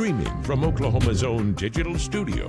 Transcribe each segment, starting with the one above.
Streaming from Oklahoma's own digital studio,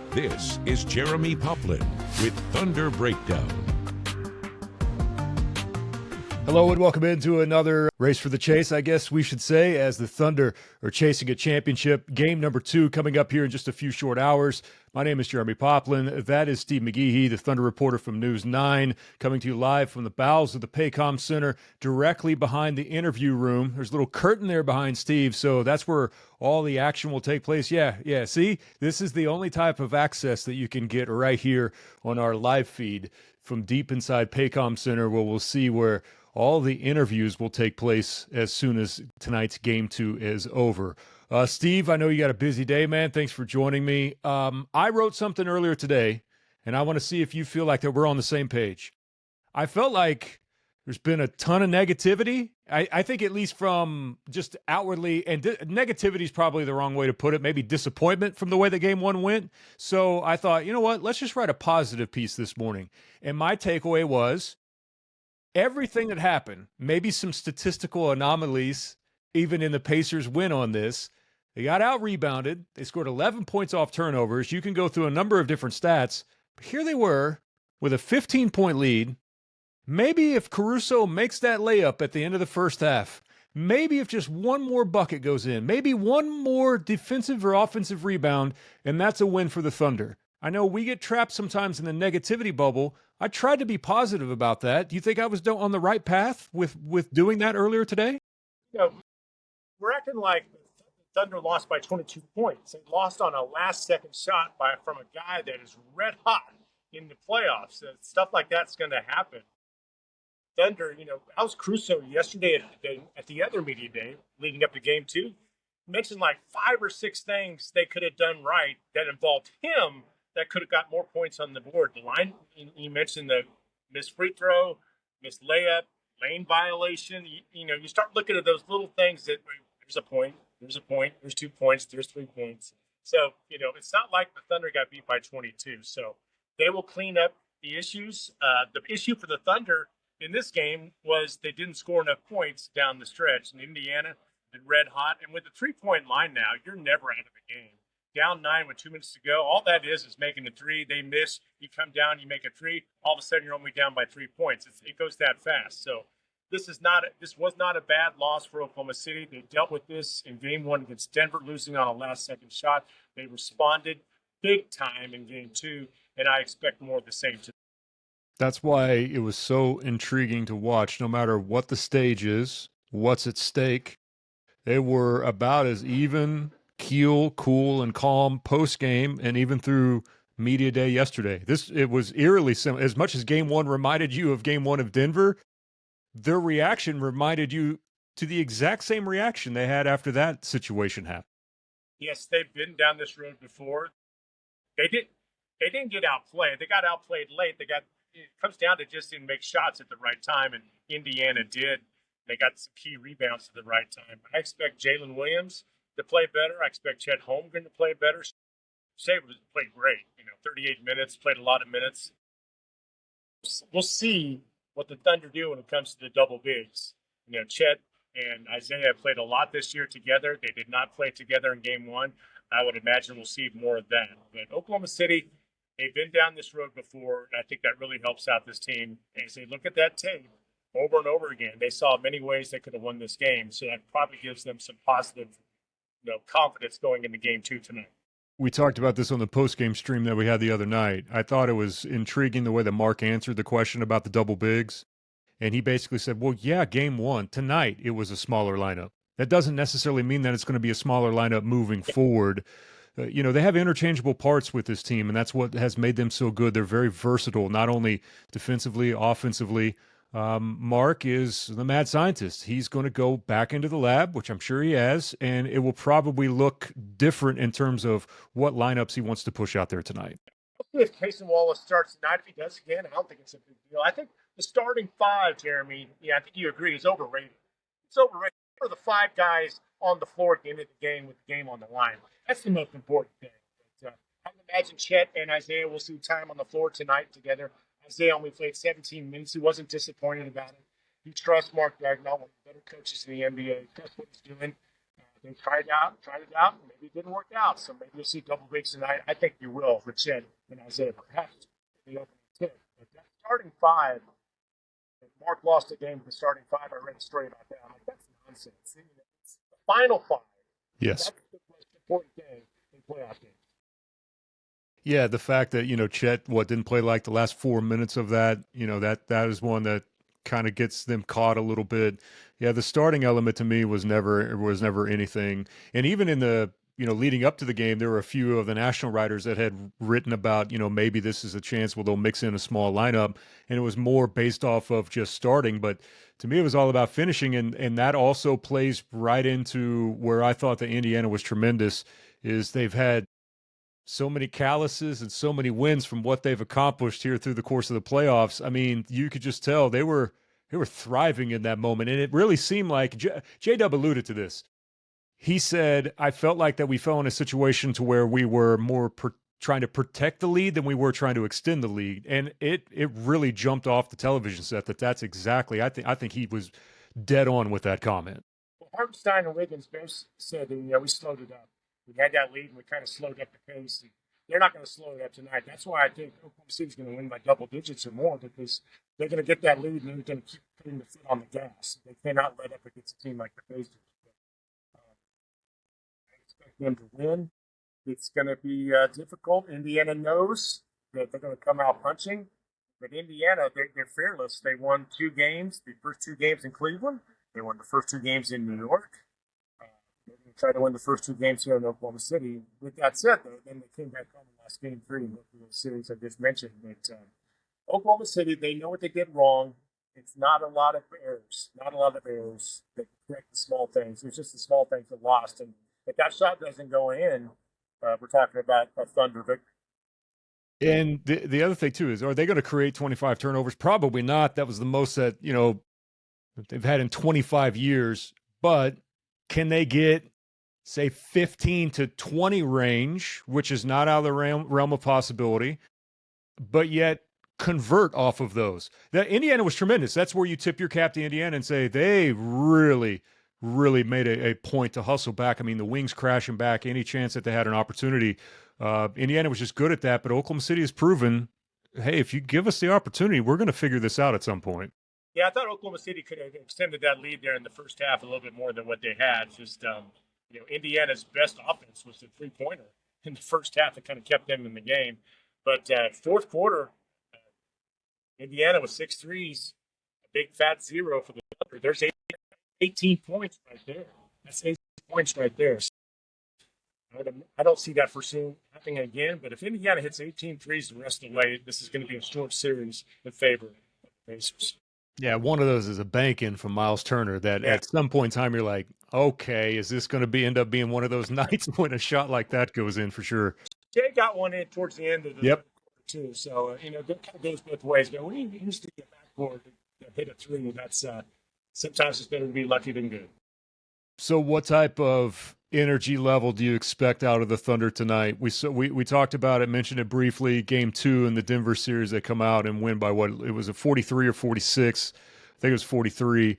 this is Jeremie Poplin with Thunder Breakdown. Hello and welcome into another race for the chase, I guess we should say, as the Thunder are chasing a championship. Game number 2 coming up here in just a few short hours. My name is Jeremie Poplin. That is Steve McGehee, the Thunder reporter from News 9, coming to you live from the bowels of the Paycom Center, directly behind the interview room. There's a little curtain there behind Steve, so that's where all the action will take place. Yeah, see? This is the only type of access that you can get right here on our live feed from deep inside Paycom Center, where we'll see where all the interviews will take place as soon as tonight's Game 2 is over. Steve, I know you got a busy day, man. Thanks for joining me. I wrote something earlier today, and I want to see if you feel like that we're on the same page. I felt like there's been a ton of negativity. I think at least from just outwardly, and negativity is probably the wrong way to put it, maybe disappointment from the way the Game 1 went. So I thought, you know what, let's just write a positive piece this morning. And my takeaway was, everything that happened, maybe some statistical anomalies, even in the Pacers' win on this, they got out-rebounded. They scored 11 points off turnovers. You can go through a number of different stats. But here they were with a 15-point lead. Maybe if Caruso makes that layup at the end of the first half, maybe if just one more bucket goes in, maybe one more defensive or offensive rebound, and that's a win for the Thunder. I know we get trapped sometimes in the negativity bubble. I tried to be positive about that. Do you think I was on the right path with doing that earlier today? You know, we're acting like the Thunder lost by 22 points. They lost on a last-second shot from a guy that is red hot in the playoffs. Stuff like that's going to happen. Thunder, how's Caruso yesterday at the other media day leading up to Game 2? Mentioned like 5 or 6 things they could have done right that involved him that could have got more points on the board. The line, you mentioned the missed free throw, missed layup, lane violation. You start looking at those little things that there's a point, there's 2 points, there's 3 points. So, it's not like the Thunder got beat by 22. So they will clean up the issues. The issue for the Thunder in this game was they didn't score enough points down the stretch. And Indiana did red hot. And with the 3-point line now, you're never out of the game. Down 9 with 2 minutes to go. All that is making a 3. They miss. You come down, you make a 3. All of a sudden, you're only down by 3 points. It goes that fast. So this was not a bad loss for Oklahoma City. They dealt with this in Game 1 against Denver, losing on a last-second shot. They responded big time in Game 2, and I expect more of the same today. That's why it was so intriguing to watch. No matter what the stage is, what's at stake, they were about as even, keel, cool, and calm post-game, and even through media day yesterday. It was eerily similar. As much as Game 1 reminded you of Game 1 of Denver, their reaction reminded you to the exact same reaction they had after that situation happened. Yes, they've been down this road before. They didn't get outplayed. They got outplayed late. It comes down to just didn't make shots at the right time, and Indiana did. They got some key rebounds at the right time. I expect Jalen Williams to play better. I expect Chet Holmgren to play better. Shea played great. 38 minutes, played a lot of minutes. We'll see what the Thunder do when it comes to the double bigs. Chet and Isaiah played a lot this year together. They did not play together in Game 1. I would imagine we'll see more of that. But Oklahoma City, they've been down this road before, and I think that really helps out this team. As they look at that tape over and over again, they saw many ways they could have won this game. So that probably gives them some positive confidence going into Game 2 tonight. We talked about this on the post-game stream that we had the other night. I thought it was intriguing the way that Mark answered the question about the double bigs. And he basically said, well, yeah, Game 1, tonight it was a smaller lineup. That doesn't necessarily mean that it's going to be a smaller lineup moving forward. They have interchangeable parts with this team, and that's what has made them so good. They're very versatile, not only defensively, offensively. Mark is the mad scientist. He's going to go back into the lab, which I'm sure he has, and it will probably look different in terms of what lineups he wants to push out there tonight. If Cason Wallace starts tonight, if he does again, I don't think it's a big deal. I think the starting 5, Jeremy, I think you agree, is overrated. It's overrated for the 5 guys on the floor at the end of the game with the game on the line. That's the most important thing. But, I can imagine Chet and Isaiah will see time on the floor tonight together. Isaiah only played 17 minutes. He wasn't disappointed about it. He trusts Mark Dagnall, one of the better coaches in the NBA. He trusts what he's doing. they tried it out, and maybe it didn't work out. So maybe you'll see double bigs tonight. I think you will for Chet and Isaiah, perhaps in the opening tip. But that starting five, if Mark lost a game with the starting five. I read a story about that. I'm like, that's nonsense. It's the final five. Yes. That's the most important thing in playoff games. Yeah, the fact that, Chet, didn't play like the last 4 minutes of that, that is one that kind of gets them caught a little bit. Yeah, the starting element to me was never anything. And even in the, leading up to the game, there were a few of the national writers that had written about, maybe this is a chance where they'll mix in a small lineup. And it was more based off of just starting. But to me, it was all about finishing. And that also plays right into where I thought that Indiana was tremendous, is they've had so many calluses and so many wins from what they've accomplished here through the course of the playoffs. I mean, you could just tell they were thriving in that moment. And it really seemed like J-Dub alluded to this. He said, I felt like that we fell in a situation to where we were more trying to protect the lead than we were trying to extend the lead. And it really jumped off the television set that's exactly, I think he was dead on with that comment. Well, Hartenstein and Wiggins both said that, we slowed it up. We had that lead, and we kind of slowed up the pace. And they're not going to slow it up tonight. That's why I think Oklahoma City's going to win by double digits or more, because they're going to get that lead, and they're going to keep putting the foot on the gas. They cannot let up against a team like the Pacers. I expect them to win. It's going to be difficult. Indiana knows that they're going to come out punching. But Indiana, they're fearless. They won 2 games, the first 2 games in Cleveland. They won the first 2 games in New York. They're going to try to win the first 2 games here in Oklahoma City. With that said, though, then they came back home in last game 3 in the series I just mentioned. But Oklahoma City, they know what they did wrong. It's not a lot of errors. They correct the small things. It's just the small things that lost. And if that shot doesn't go in, we're talking about a Thunder victory. And the other thing, too, is are they going to create 25 turnovers? Probably not. That was the most that, they've had in 25 years. But can they get, say, 15 to 20 range, which is not out of the realm of possibility, but yet convert off of those? That Indiana was tremendous. That's where you tip your cap to Indiana and say they really, really made a point to hustle back. I mean, the Wings crashing back any chance that they had an opportunity. Indiana was just good at that, but Oklahoma City has proven, hey, if you give us the opportunity, we're going to figure this out at some point. Yeah, I thought Oklahoma City could have extended that lead there in the first half a little bit more than what they had. Just, Indiana's best offense was the three-pointer in the first half that kind of kept them in the game. But fourth quarter, Indiana was 6 threes, a big fat 0 for the Thunder. There's 18 points right there. That's 18 points right there. So I don't see that happening again. But if Indiana hits 18 threes the rest of the way, this is going to be a short series in favor of the Pacers. Yeah, one of those is a bank in from Miles Turner that at some point in time you're like, okay, is this going to end up being one of those nights when a shot like that goes in for sure? Jay got one in towards the end of the third quarter too. So, it kind of goes both ways. But when you used to get backboard to hit a 3, that's sometimes it's better to be lucky than good. So what type of energy level do you expect out of the Thunder tonight? We talked about it, mentioned it briefly. Game 2 in the Denver series, they come out and win by what? It was a 43 or 46. I think it was 43.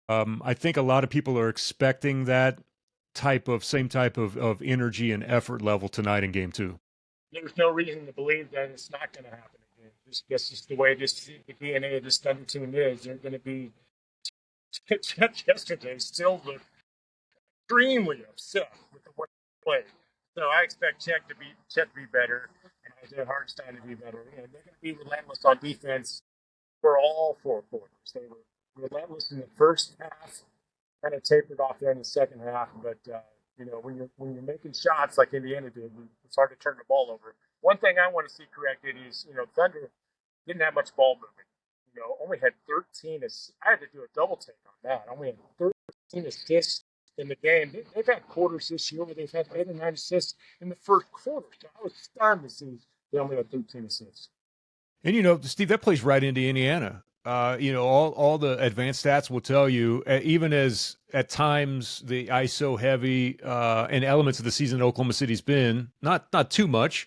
I think a lot of people are expecting that same type of energy and effort level tonight in Game 2. There's no reason to believe that it's not going to happen again. That's just the way the DNA of this Thunder team is. They're going to be yesterday still look extremely upset with the way they played. So I expect Chet to be better and Isaiah Hartenstein to be better. And they're going to be relentless on defense for all 4 quarters. They were relentless in the first half, kind of tapered off there in the second half. But when you're making shots like Indiana did, it's hard to turn the ball over. One thing I want to see corrected is Thunder didn't have much ball movement. Only had 13 assists. I had to do a double take on that. Only had 13 assists in the game. They've had quarters this year where they've had 8 or 9 assists in the first quarter. So I was stunned to see they only had 13 assists. And, Steve, that plays right into Indiana. All the advanced stats will tell you, even as at times the ISO heavy and elements of the season Oklahoma City's been, not too much,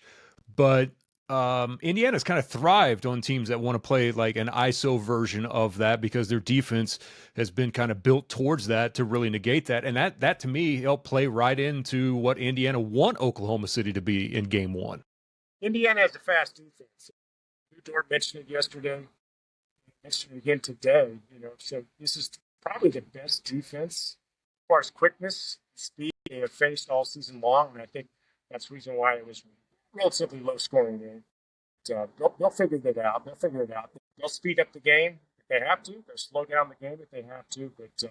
but Indiana's kind of thrived on teams that want to play like an ISO version of that because their defense has been kind of built towards that to really negate that. And that to me helped play right into what Indiana want Oklahoma City to be in game one. Indiana has a fast defense. Dort mentioned it yesterday. Mentioned it again today. So this is probably the best defense as far as quickness, speed they have faced all season long, and I think that's the reason why it was a relatively low scoring game. They'll figure that out. They'll speed up the game if they have to. They'll slow down the game if they have to. But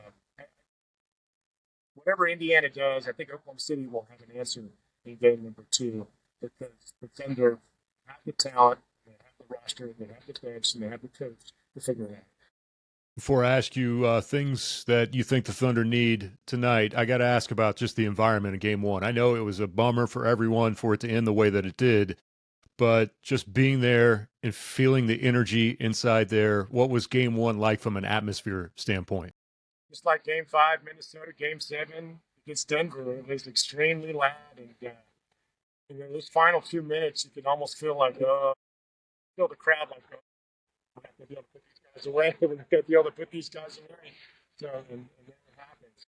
whatever Indiana does, I think Oklahoma City will have an answer in game number 2 because the Thunder have the talent, they have the roster, they have the bench, and they have the coach to figure it out. Before I ask you things that you think the Thunder need tonight, I got to ask about just the environment in game one. I know it was a bummer for everyone for it to end the way that it did, but just being there and feeling the energy inside there, what was game one like from an atmosphere standpoint? Just like game 5, Minnesota, game 7 against Denver, it was extremely loud. And those final few minutes, you can almost feel like, feel the crowd like, we have to be able to put these guys away. We have to be able to put these guys away. So, and then it happens.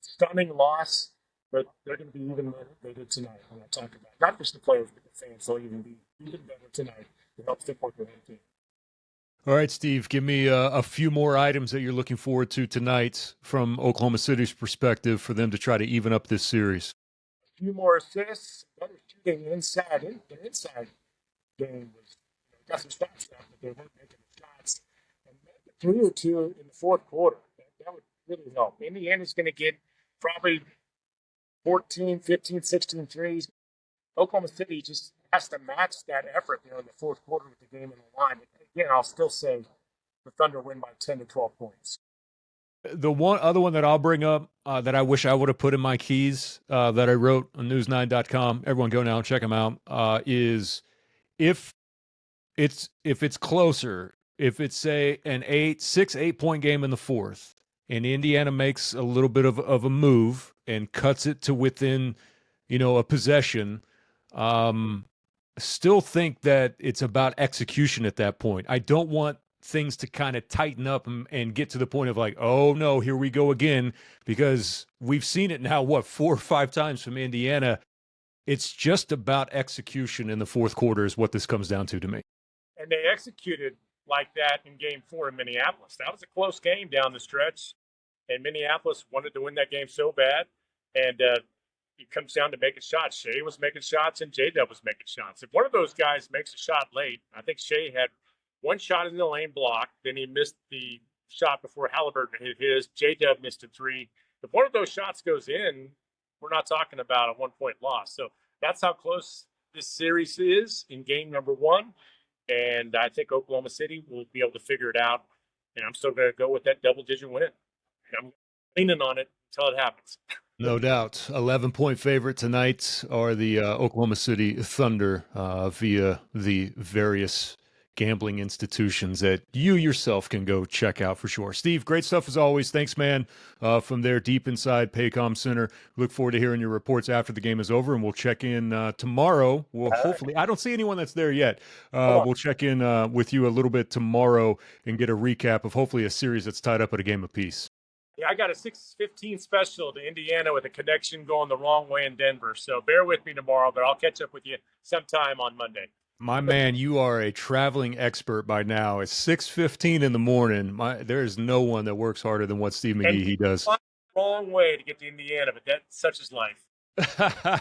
Stunning loss, but they're going to be even better than they did tonight. When I talk about not just the players, but the fans. They'll even be even better tonight to help support their team. All right, Steve, give me a few more items that you're looking forward to tonight from Oklahoma City's perspective for them to try to even up this series. A few more assists, better shooting inside. Their inside game was got some stop stuff, but they weren't making the shots. And maybe 3 or 2 in the fourth quarter. That would really help. Indiana's going to get probably 14, 15, 16 threes. Oklahoma City just has to match that effort in the fourth quarter with the game in the line. But again, I'll still say the Thunder win by 10 to 12 points. The other one that I'll bring up that I wish I would have put in my keys that I wrote on news9.com, everyone go now and check them out, is if it's closer, if it's say an 8 point game in the fourth, and Indiana makes a little bit of a move and cuts it to within, a possession, still think that it's about execution at that point. I don't want things to kind of tighten up and get to the point of like, oh no, here we go again, because we've seen it now, 4 or 5 times from Indiana. It's just about execution in the fourth quarter is what this comes down to me. And they executed like that in game 4 in Minneapolis. That was a close game down the stretch, and Minneapolis wanted to win that game so bad. And it comes down to making shots. Shea was making shots, and J-Dub was making shots. If one of those guys makes a shot late, I think Shea had one shot in the lane block, then he missed the shot before Halliburton hit his. J-Dub missed a 3. If one of those shots goes in, we're not talking about a 1-point loss. So that's how close this series is in game number 1. And I think Oklahoma City will be able to figure it out. And I'm still going to go with that double-digit win. And I'm leaning on it until it happens. No doubt. 11-point favorite tonight are the Oklahoma City Thunder via the various gambling institutions that you yourself can go check out for sure. Steve, great stuff as always. Thanks, man, from there deep inside Paycom Center. Look forward to hearing your reports after the game is over, and we'll check in tomorrow. We'll hopefully, I don't see anyone that's there yet. We'll check in with you a little bit tomorrow and get a recap of hopefully a series that's tied up at a game apiece. Yeah, I got a 6:15 special to Indiana with a connection going the wrong way in Denver. So bear with me tomorrow, but I'll catch up with you sometime on Monday. My man, you are a traveling expert by now. It's 6:15 in the morning. There is no one that works harder than what Steve McGehee does. Wrong way to get to Indiana, but that's such is life.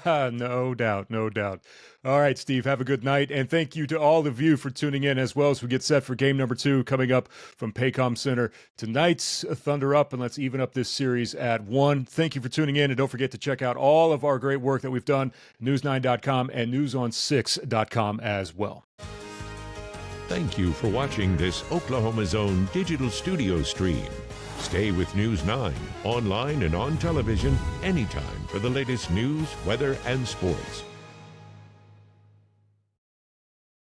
No doubt, no doubt. All right, Steve, have a good night. And thank you to all of you for tuning in as well as we get set for game number 2 coming up from Paycom Center. Tonight's Thunder up, and let's even up this series at 1. Thank you for tuning in, and don't forget to check out all of our great work that we've done, news9.com and newson6.com as well. Thank you for watching this Oklahoma's own digital studio stream. Stay with News 9, online and on television anytime for the latest news, weather, and sports.